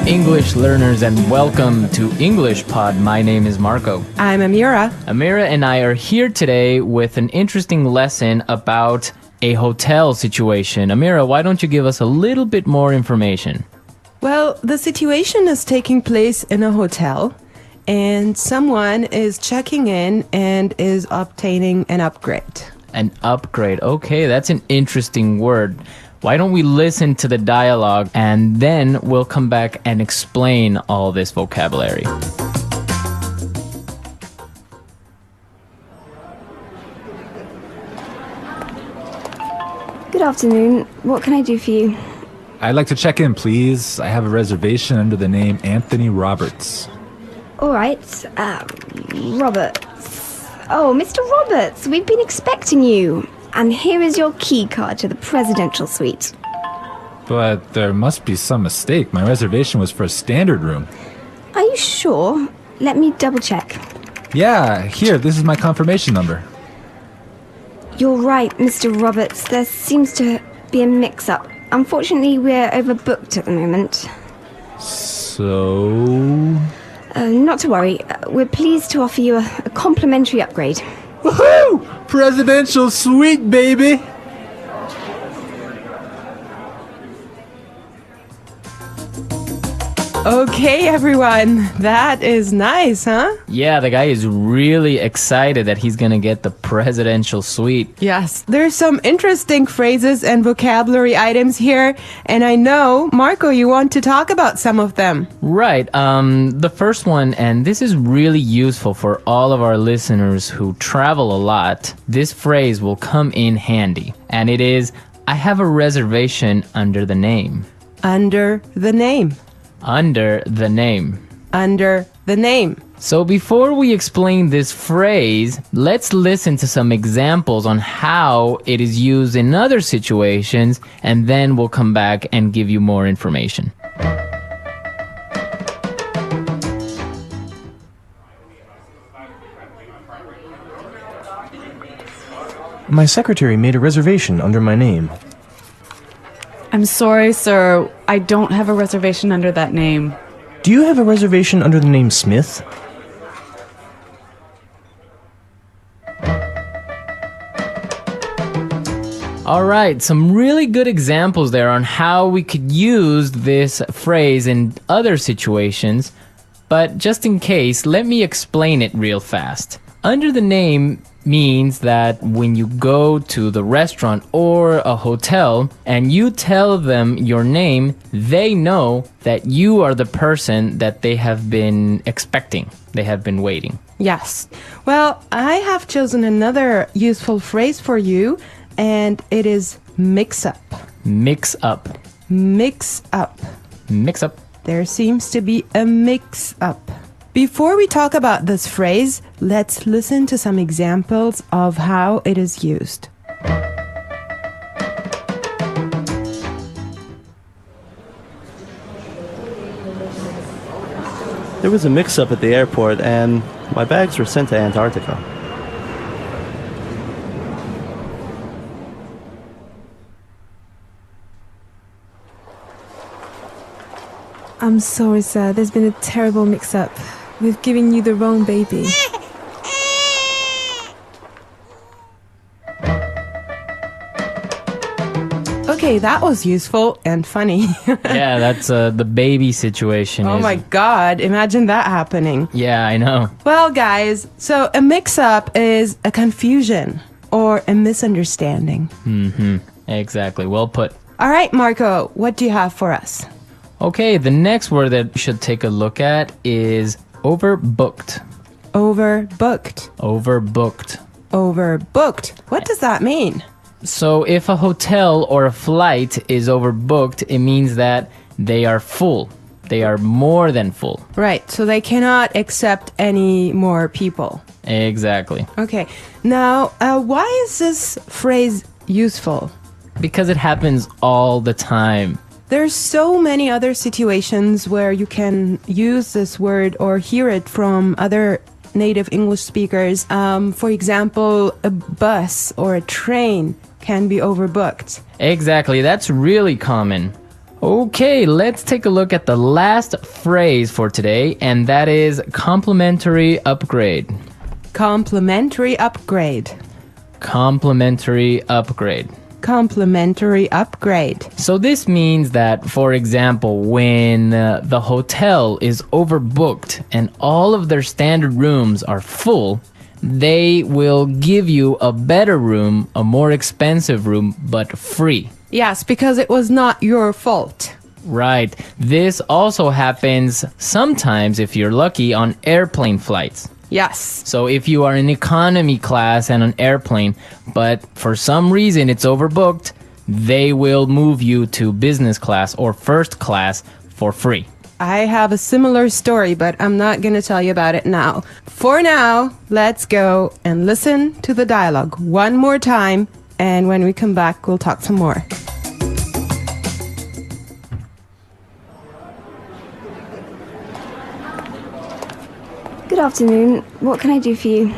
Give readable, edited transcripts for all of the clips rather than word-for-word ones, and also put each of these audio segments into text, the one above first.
English learners, and welcome to English Pod. My name is Marco. I'm Amira. Amira and I are here today with an interesting lesson about a hotel situation. Amira, why don't you give us a little bit more information? Well, the situation is taking place in a hotel, and someone is checking in and is obtaining an upgrade. An upgrade. Okay, that's an interesting word. Why don't we listen to the dialogue and then we'll come back and explain all this vocabulary. Good afternoon. What can I do for you? I'd like to check in, please. I have a reservation under the name Anthony Roberts. All right. Roberts. Oh, Mr. Roberts, we've been expecting you. And here is your key card to the presidential suite. But there must be some mistake. My reservation was for a standard room. Are you sure? Let me double check. Yeah, here, this is my confirmation number. You're right, Mr. Roberts. There seems to be a mix-up. Unfortunately, we're overbooked at the moment. So... Not to worry. We're pleased to offer you a complimentary upgrade. Woohoo! Presidential suite, baby! Okay, everyone. That is nice, huh? Yeah, the guy is really excited that he's gonna get the presidential suite. Yes. There's some interesting phrases and vocabulary items here, and I know, Marco, you want to talk about some of them. Right. The first one, and this is really useful for all of our listeners who travel a lot. This phrase will come in handy, and it is, I have a reservation under the name. Under the name. Under the name. Under the name. So before we explain this phrase, let's listen to some examples on how it is used in other situations, and then we'll come back and give you more information. My secretary made a reservation under my name. I'm sorry, sir. I don't have a reservation under that name. Do you have a reservation under the name Smith? All right, some really good examples there on how we could use this phrase in other situations. But just in case, let me explain it real fast. Under the name means that when you go to the restaurant or a hotel and you tell them your name, they know that you are the person that they have been expecting. They have been waiting. Yes. Well, I have chosen another useful phrase for you, and it is mix up. Mix up. Mix up. Mix up. There seems to be a mix up. Before we talk about this phrase, let's listen to some examples of how it is used. There was a mix-up at the airport and my bags were sent to Antarctica. I'm sorry, sir. There's been a terrible mix-up. We've given you the wrong baby. Okay, that was useful and funny. Yeah, that's the baby situation. Oh my God, imagine that happening. Yeah, I know. Well, guys, so a mix-up is a confusion or a misunderstanding. Mm-hmm. Exactly. Well put. All right, Marco, what do you have for us? Okay, the next word that we should take a look at is overbooked. Overbooked. Overbooked. Overbooked. What does that mean? So if a hotel or a flight is overbooked, it means that they are full. They are more than full. Right, so they cannot accept any more people. Exactly. Okay, now why is this phrase useful? Because it happens all the time. There's so many other situations where you can use this word or hear it from other native English speakers. For example, a bus or a train can be overbooked. Exactly, that's really common. Okay, let's take a look at the last phrase for today, and that is complimentary upgrade. Complimentary upgrade. Complimentary upgrade. Complimentary upgrade. So this means that, for example, when the hotel is overbooked and all of their standard rooms are full, they will give you a better room, a more expensive room, but free. Yes, because it was not your fault. Right. This also happens sometimes, if you're lucky, on airplane flights. Yes. So if you are in economy class and an airplane, but for some reason it's overbooked, they will move you to business class or first class for free. I have a similar story, but I'm not going to tell you about it now. For now, let's go and listen to the dialogue one more time, and when we come back, we'll talk some more. Good afternoon. What can I do for you?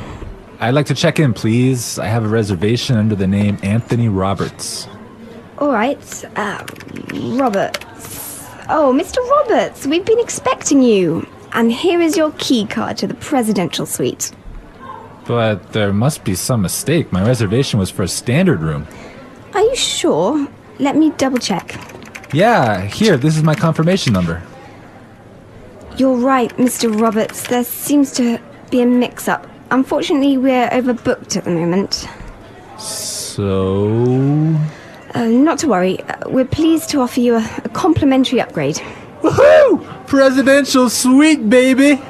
I'd like to check in, please. I have a reservation under the name Anthony Roberts. All right. Roberts. Oh, Mr. Roberts, we've been expecting you. And here is your key card to the presidential suite. But there must be some mistake. My reservation was for a standard room. Are you sure? Let me double check. Yeah, here, this is my confirmation number. You're right, Mr. Roberts. There seems to be a mix-up. Unfortunately, we're overbooked at the moment. So... Not to worry. We're pleased to offer you a complimentary upgrade. Woohoo! Presidential suite, baby!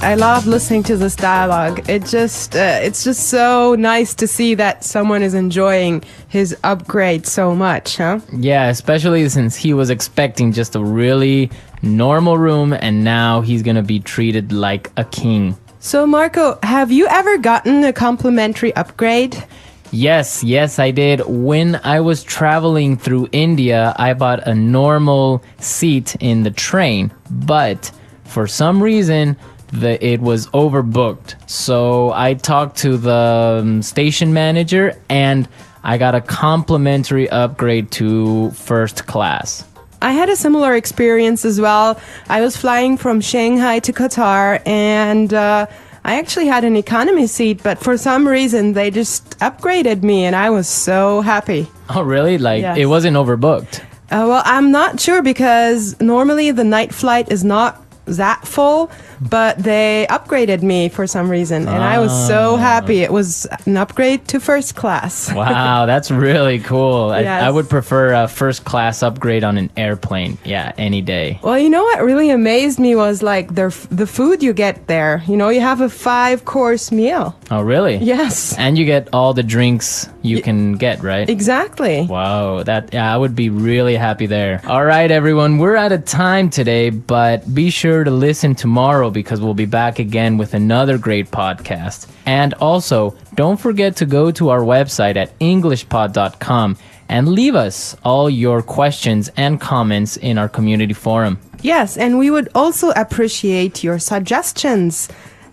I love listening to this dialogue. It's just so nice to see that someone is enjoying his upgrade so much, huh? Yeah, especially since he was expecting just a really normal room and now he's gonna be treated like a king. So, Marco, have you ever gotten a complimentary upgrade? Yes, I did. When I was traveling through India, I bought a normal seat in the train, but for some reason, it was overbooked. So I talked to the station manager and I got a complimentary upgrade to first class. I had a similar experience as well. I was flying from Shanghai to Qatar, and I actually had an economy seat, but for some reason they just upgraded me and I was so happy. Oh, really? Like, Yes. It wasn't overbooked? Well, I'm not sure because normally the night flight is not that full, but they upgraded me for some reason, and I was so happy. It was an upgrade to first class. Wow, that's really cool. Yes. I would prefer a first class upgrade on an airplane. Yeah, any day. Well, you know what really amazed me was like the food you get there. You know, you have a 5-course meal. Oh, really? Yes. And you get all the drinks you can get, right? Exactly. Wow, I would be really happy there. All right, everyone, we're out of time today, but be sure to listen tomorrow because we'll be back again with another great podcast. And also, don't forget to go to our website at englishpod.com and leave us all your questions and comments in our community forum. Yes, and we would also appreciate your suggestions.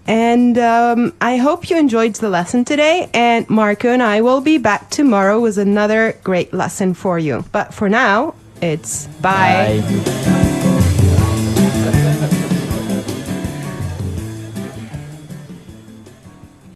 And I hope you enjoyed the lesson today. And Marco and I will be back tomorrow with another great lesson for you. But for now, it's bye. Bye.